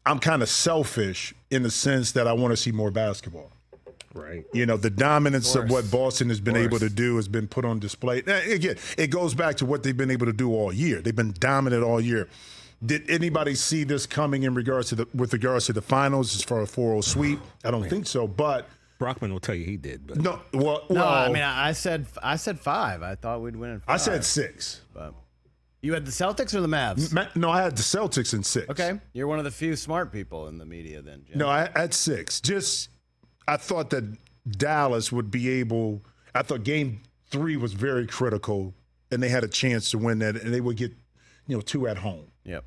I'm kind of selfish in the sense that I want to see more basketball. Right. You know, the dominance of what Boston has been able to do has been put on display. Now, again, it goes back to what they've been able to do all year. They've been dominant all year. Did anybody see this coming with regards to the finals as far as 4-0 sweep? I don't think so, but Brockman will tell you he did. But. no. I mean, I said 5. I thought we'd win in 5. I said 6. But you had the Celtics or the Mavs? No, I had the Celtics in 6. Okay, you're one of the few smart people in the media then, Jim. No, I had 6. I thought that Dallas would be able. I thought Game 3 was very critical, and they had a chance to win that, and they would get, 2 at home. Yep.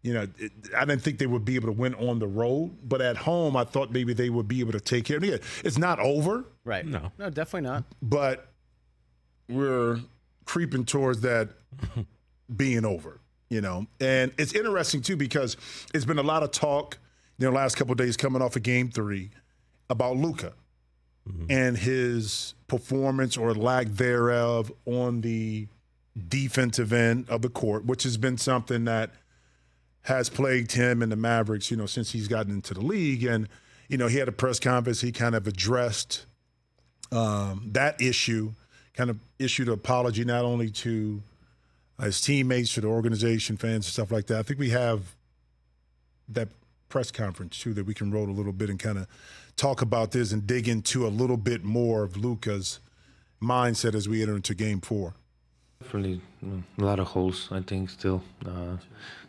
I didn't think they would be able to win on the road, but at home, I thought maybe they would be able to take care of it. It's not over. Right. No, definitely not. But we're creeping towards that being over, And it's interesting, too, because it's been a lot of talk, last couple of days coming off of Game 3 about Luka and his performance or lack thereof on the defensive end of the court, which has been something that has plagued him and the Mavericks, since he's gotten into the league. And, he had a press conference. He kind of addressed that issue, kind of issued an apology not only to his teammates, to the organization, fans, and stuff like that. I think we have that press conference, too, that we can roll a little bit and kind of talk about this and dig into a little bit more of Luka's mindset as we enter into Game 4. Definitely a lot of holes, I think, still.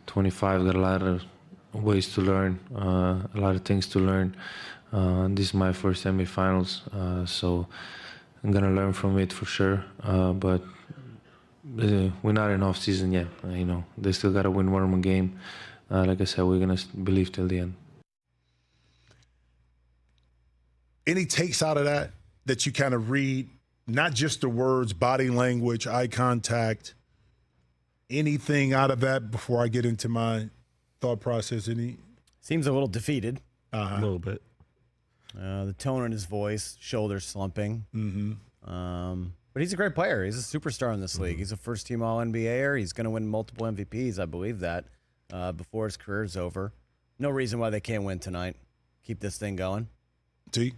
25, got a lot of ways to learn, a lot of things to learn. This is my first semifinals, so I'm going to learn from it for sure. But we're not in off-season yet. They still got to win one more game. Like I said, we're going to believe till the end. Any takes out of that you kind of read? Not just the words, body language, eye contact, anything out of that before I get into my thought process? Seems a little defeated. A little bit. The tone in his voice, shoulders slumping. Mm-hmm. But he's a great player. He's a superstar in this league. He's a first-team All-NBAer. He's going to win multiple MVPs, I believe that, before his career's over. No reason why they can't win tonight. Keep this thing going. T?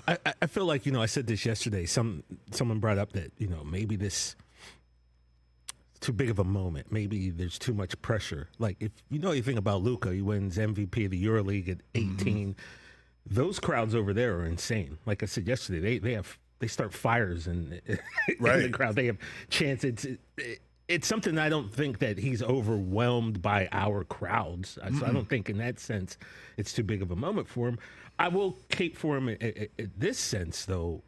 I feel like, I said this yesterday. Someone brought up that, maybe this is too big of a moment. Maybe there's too much pressure. Like, if you know anything about Luka, he wins MVP of the EuroLeague at 18. Mm-hmm. Those crowds over there are insane. Like I said yesterday, they start fires in the crowd. They have chants. It's something I don't think that he's overwhelmed by our crowds. So I don't think in that sense it's too big of a moment for him. I will cape for him in this sense, though.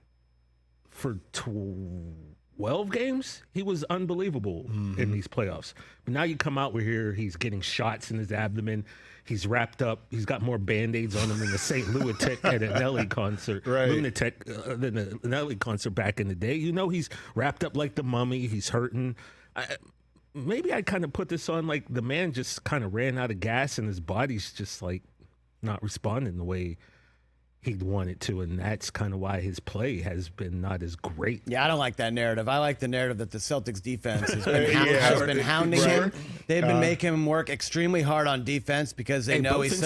For 12 games, he was unbelievable in these playoffs. But now you come out here, he's getting shots in his abdomen. He's wrapped up. He's got more Band-Aids on him than the St. Lunatic at a Nelly concert. Right. Lunatic than the Nelly concert back in the day. He's wrapped up like the mummy. He's hurting. Maybe I kind of put this on like the man just kind of ran out of gas and his body's just like not responding the way he'd want it to, and that's kind of why his play has been not as great. Yeah, I don't like that narrative. I like the narrative that the Celtics defense has been hounding him. They've been making him work extremely hard on defense because they know he's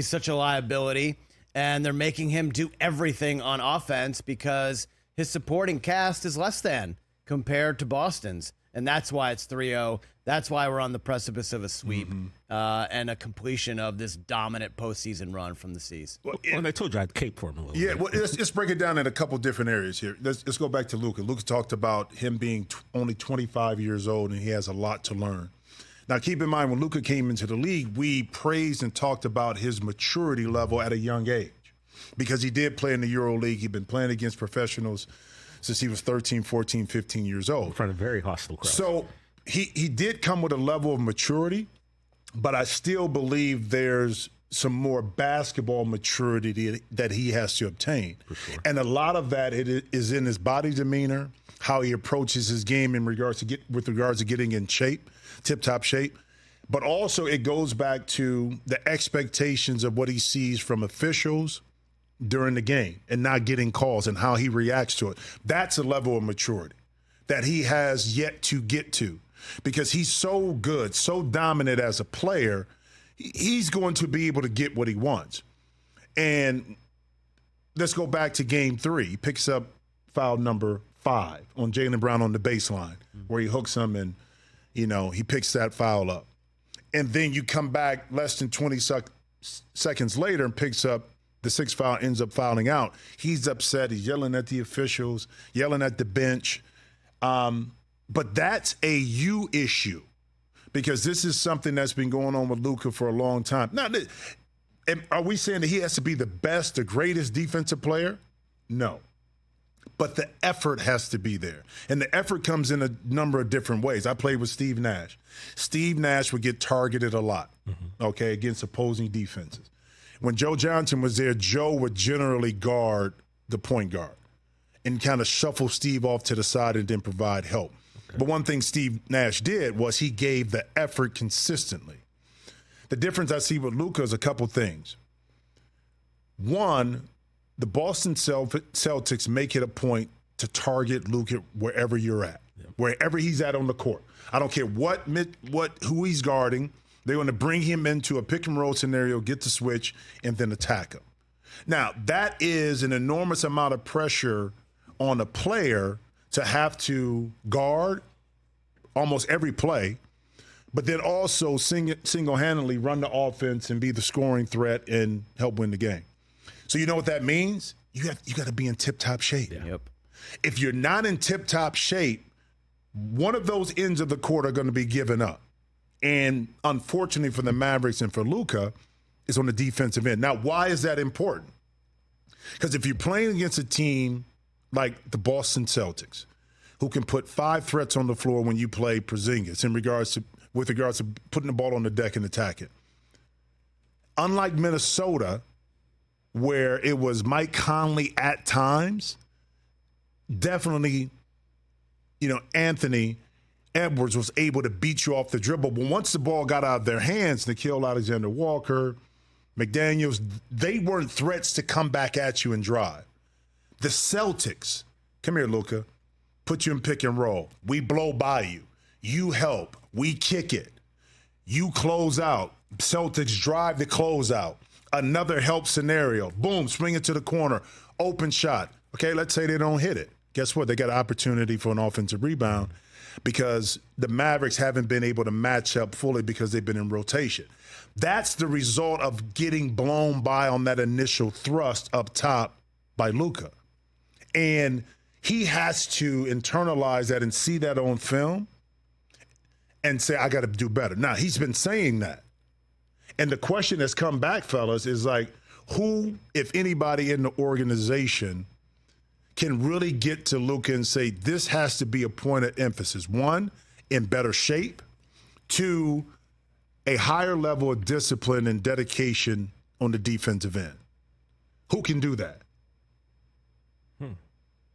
such a liability, and they're making him do everything on offense because his supporting cast is less than compared to Boston's. And that's why it's 3-0. That's why we're on the precipice of a sweep and a completion of this dominant postseason run from the C's. Well, and I told you I'd cape for him a little bit. Yeah, well, let's break it down in a couple different areas here. Let's go back to Luka. Luka talked about him being only 25 years old, and he has a lot to learn. Now, keep in mind, when Luka came into the league, we praised and talked about his maturity level at a young age because he did play in the EuroLeague. He'd been playing against professionals since he was 13, 14, 15 years old. In front of very hostile crowds. So he did come with a level of maturity, but I still believe there's some more basketball maturity that he has to obtain. For sure. And a lot of that is in his body demeanor, how he approaches his game with regards to getting in shape, tip-top shape. But also it goes back to the expectations of what he sees from officials during the game and not getting calls and how he reacts to it. That's a level of maturity that he has yet to get to because he's so good, so dominant as a player. he's going to be able to get what he wants. And let's go back to game 3. He picks up foul number 5 on Jaylen Brown on the baseline, where he hooks him and, he picks that foul up. And then you come back less than 20 seconds later and picks up the 6th foul, ends up fouling out. He's upset. He's yelling at the officials, yelling at the bench. But that's a you issue, because this is something that's been going on with Luka for a long time. Now, are we saying that he has to be the best, the greatest defensive player? No. But the effort has to be there. And the effort comes in a number of different ways. I played with Steve Nash. Steve Nash would get targeted a lot, against opposing defenses. When Joe Johnson was there, Joe would generally guard the point guard and kind of shuffle Steve off to the side and then provide help. Okay. But one thing Steve Nash did was he gave the effort consistently. The difference I see with Luka is a couple things. One, the Boston Celtics make it a point to target Luka wherever you're at, wherever he's at on the court. I don't care who he's guarding. They're going to bring him into a pick and roll scenario, get the switch, and then attack him. Now, that is an enormous amount of pressure on a player to have to guard almost every play, but then also single-handedly run the offense and be the scoring threat and help win the game. So you know what that means? You got to be in tip-top shape. Yeah. Yep. If you're not in tip-top shape, one of those ends of the court are going to be given up. And unfortunately for the Mavericks and for Luka, is on the defensive end. Now, why is that important? Because if you're playing against a team like the Boston Celtics, who can put 5 threats on the floor when you play Porzingis with regards to putting the ball on the deck and attacking. Unlike Minnesota, where it was Mike Conley at times, definitely, Anthony Edwards was able to beat you off the dribble. But once the ball got out of their hands, Nickeil Alexander-Walker, McDaniels, they weren't threats to come back at you and drive. The Celtics, come here, Luka, put you in pick and roll. We blow by you. You help. We kick it. You close out. Celtics drive the closeout. Another help scenario. Boom, swing it to the corner. Open shot. Okay, let's say they don't hit it. Guess what? They got an opportunity for an offensive rebound because the Mavericks haven't been able to match up fully because they've been in rotation. That's the result of getting blown by on that initial thrust up top by Luka. And he has to internalize that and see that on film and say, I got to do better. Now, he's been saying that. And the question that's come back, fellas, is like, who, if anybody in the organization, can really get to Luka and say, this has to be a point of emphasis. 1, in better shape. 2, a higher level of discipline and dedication on the defensive end. Who can do that?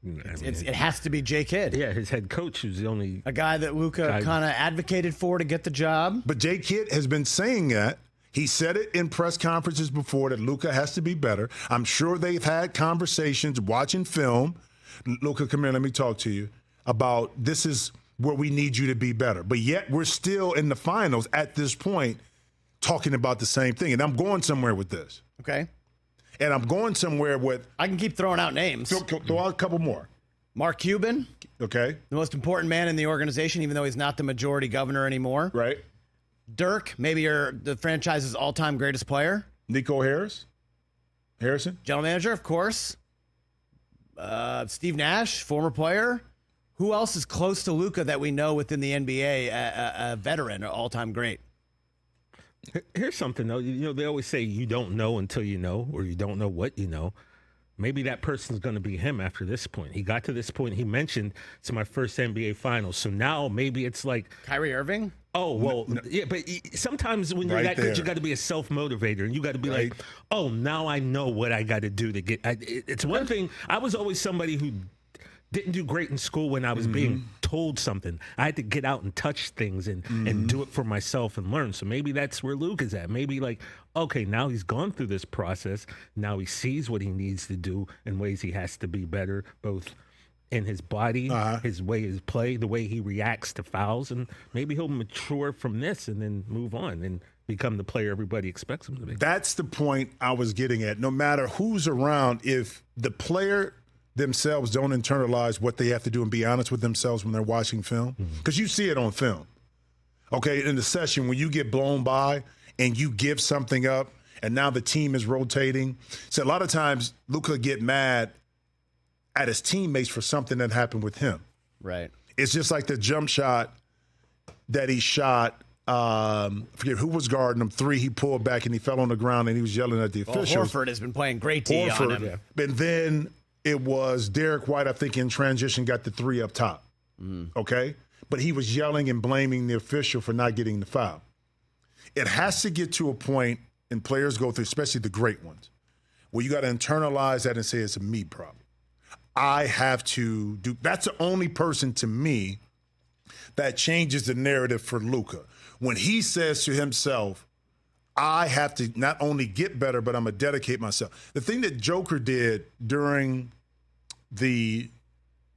It has to be Jay Kidd. Yeah, his head coach who's the only a guy that Luka kind of advocated for to get the job. But Jay Kidd has been saying that. He said it in press conferences before that Luka has to be better. I'm sure they've had conversations watching film. Luka, come here, let me talk to you about this is where we need you to be better. But yet we're still in the finals at this point talking about the same thing. And I'm going somewhere with this. Okay. And I'm going somewhere with... I can keep throwing out names. Throw out a couple more. Mark Cuban. Okay. The most important man in the organization, even though he's not the majority governor anymore. Right. Dirk, maybe you're the franchise's all-time greatest player. Nico Harrison. General manager, of course. Steve Nash, former player. Who else is close to Luka that we know within the NBA, a veteran, an all-time great? Here's something, though. They always say you don't know until you know, or you don't know what you know. Maybe that person's going to be him after this point. He got to this point. He mentioned it's my first NBA Finals. So now maybe it's like... Kyrie Irving? Oh, well, yeah, but sometimes when you're that good, you got to be a self-motivator. And you got to be like, oh, now I know what I got to do to get... It's one thing. I was always somebody who didn't do great in school when I was being told something. I had to get out and touch things and do it for myself and learn. So maybe that's where Luke is at. Maybe like, okay, now he's gone through this process. Now he sees what he needs to do and ways he has to be better, both in his body, his way his play, the way he reacts to fouls. And maybe he'll mature from this and then move on. And become the player everybody expects him to be. That's the point I was getting at. No matter who's around, if the player themselves don't internalize what they have to do and be honest with themselves when they're watching film, because you see it on film. Okay, in the session when you get blown by and you give something up and now the team is rotating. So a lot of times Luka get mad at his teammates for something that happened with him. Right. It's just like the jump shot that he shot. I forget who was guarding him. 3, he pulled back and he fell on the ground and he was yelling at the officials. Horford has been playing great D on him. Yeah. And then it was Derek White, I think, in transition got the 3 up top. Okay? But he was yelling and blaming the official for not getting the foul. It has to get to a point, and players go through, especially the great ones, where you got to internalize that and say it's a me problem. I have to do – that's the only person to me that changes the narrative for Luka. When he says to himself, I have to not only get better, but I'm going to dedicate myself. The thing that Joker did during the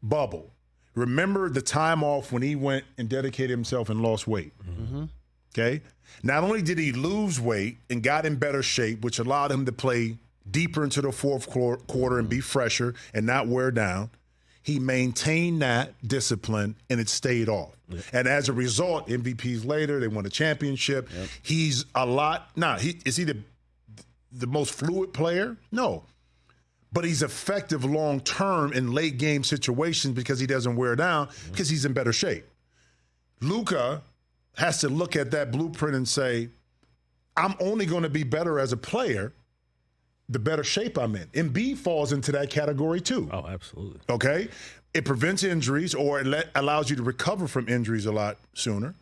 bubble, remember the time off when he went and dedicated himself and lost weight. Okay? Not only did he lose weight and got in better shape, which allowed him to play deeper into the fourth quarter and be fresher and not wear down, he maintained that discipline and it stayed off. And as a result, MVPs later, they won a championship. He's a lot – is he the most fluid player? No. But he's effective long-term in late-game situations because he doesn't wear down because he's in better shape. Luka has to look at that blueprint and say, I'm only going to be better as a player the better shape I'm in. Embiid falls into that category too. Oh, absolutely. Okay? It prevents injuries or it allows you to recover from injuries a lot sooner.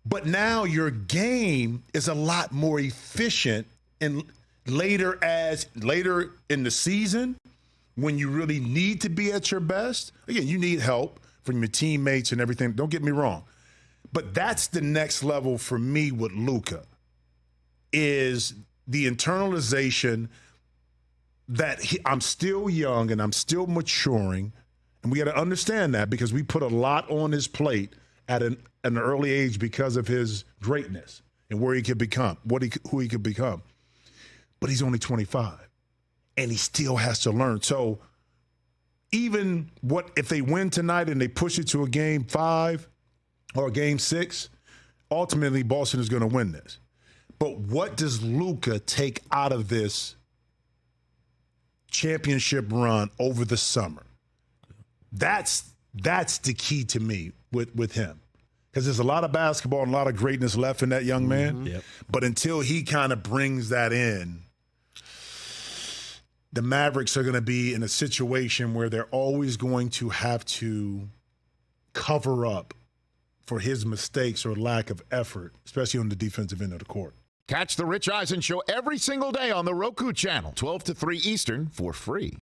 But now your game is a lot more efficient and later in the season when you really need to be at your best. Again, you need help from your teammates and everything. Don't get me wrong. But that's the next level for me with Luka is the internalization that I'm still young and I'm still maturing. And we got to understand that because we put a lot on his plate at an early age because of his greatness and where he could become, who he could become. But he's only 25 and he still has to learn. So even if they win tonight and they push it to a game 5 or a game 6, ultimately Boston is going to win this. But what does Luka take out of this championship run over the summer? That's the key to me with him. Because there's a lot of basketball and a lot of greatness left in that young man. Yep. But until he kind of brings that in, the Mavericks are going to be in a situation where they're always going to have to cover up for his mistakes or lack of effort, especially on the defensive end of the court. Catch the Rich Eisen Show every single day on the Roku channel, 12 to 3 Eastern, for free.